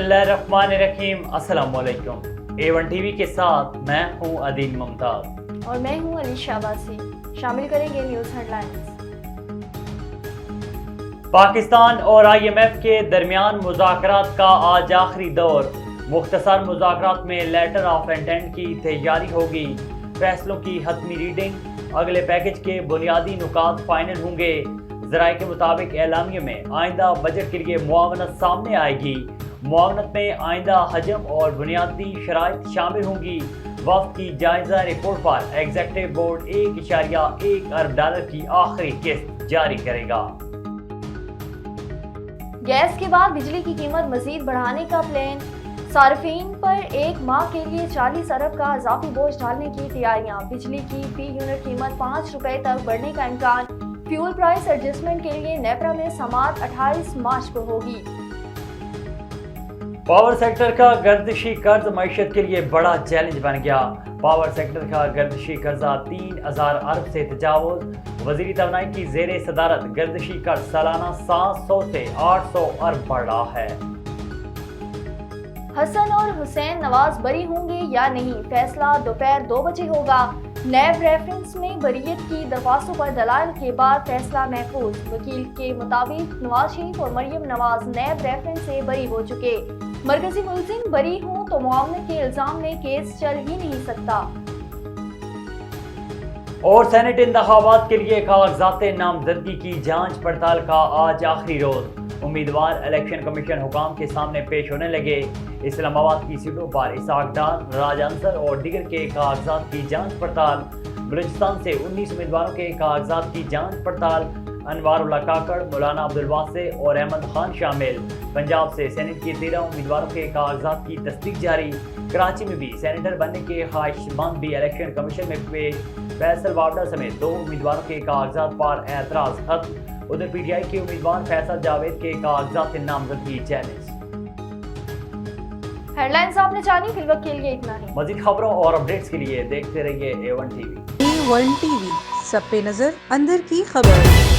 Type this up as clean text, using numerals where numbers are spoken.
बिस्मिल्लाहिर्रहमानिर्रहीम। अस्सलाम वालेकुम। A1 टीवी के साथ मैं हूं अदील मुमताज और मैं हूं अलीशा अब्बासी। शामिल करेंगे न्यूज़ हेडलाइंस। पाकिस्तान और IMF के दरमियान मुज़ाकरात का आज आखिरी दौर। मुख्तसर मुज़ाकरात में लेटर ऑफ इंटेंट की तैयारी होगी। फैसलों की हतमी रीडिंग, अगले पैकेज के बुनियादी नुकात फाइनल होंगे। ज़राए के मुताबिक एलामिया में आइंदा बजट के लिए मुआवनत सामने आएगी। मुआवनत में आइंदा हजम और बुनियादी शराइत शामिल होंगी। वफ्द की जायजा रिपोर्ट पर एग्जीक्यूटिव बोर्ड $1.1 अरब की आखिरी किस्त जारी करेगा। गैस के बाद बिजली की कीमत मजीद बढ़ाने का प्लान। सार्फिन पर एक माह के लिए 40 अरब का इजाफी बोझ डालने की तैयारियां। बिजली की फी यूनिट कीमत ₹5 तक बढ़ने का इम्कान। फ्यूल प्राइस एडजस्टमेंट के लिए नेपरा में समाअत 28 मार्च को होगी। पावर सेक्टर का गर्दिशी कर्ज मईशत के लिए बड़ा चैलेंज बन गया। पावर सेक्टर का गर्दिशी कर्जा 3000 अरब से तजावुज। वज़ीर तवानाई की ज़ेरे सदारत गर्दिशी कर्ज सालाना 700 से 800 अरब बढ़ रहा है। हसन और हुसैन नवाज बरी होंगे या नहीं, फैसला दोपहर 2 बजे होगा। नैब रेफरेंस में बरीयत की दरख्वास्तों पर दलाइल के बाद फैसला महफूज। वकील के मुताबिक नवाज शरीफ और मरियम नवाज नैब रेफरेंस से बरी हो चुके। मरकजी मुलजिम बरी हों तो मुआवनत के इल्जाम में केस चल ही नहीं सकता। और सेनेट इंतखाबात के लिए कागजात नामजदगी की जांच पड़ताल का आज आखिरी रोज। उम्मीदवार इलेक्शन कमीशन हुकाम के सामने पेश होने लगे। इस्लामाबाद की सीटों पर इसहाक डार, राज अंसर और दीगर के कागजात की जांच पड़ताल। बलूचिस्तान से 19 उम्मीदवारों के कागजात की जांच पड़ताल। अनवारुल्लाह काकड़, मौलाना अब्दुल वासे और अहमद खान शामिल। पंजाब से सेनेट के 13 उम्मीदवारों के कागजात की तस्दीक जारी। कराची में भी सेनेटर बनने के ख्वाहिशमंद भी इलेक्शन कमीशन में पेश। फैसल वावडा समेत 2 उम्मीदवारों के कागजात पर एतराज खत्म। उधर PTI के उम्मीदवार फैसल जावेद के कागजात नामजदगी चैलेंज। हेडलाइंस आपने जानी, फिल वक्त के लिए इतना ही। मजीद खबरों और अपडेट्स के लिए देखते रहिए A1 टीवी। A1 टीवी, सब पे नजर, अंदर की खबर।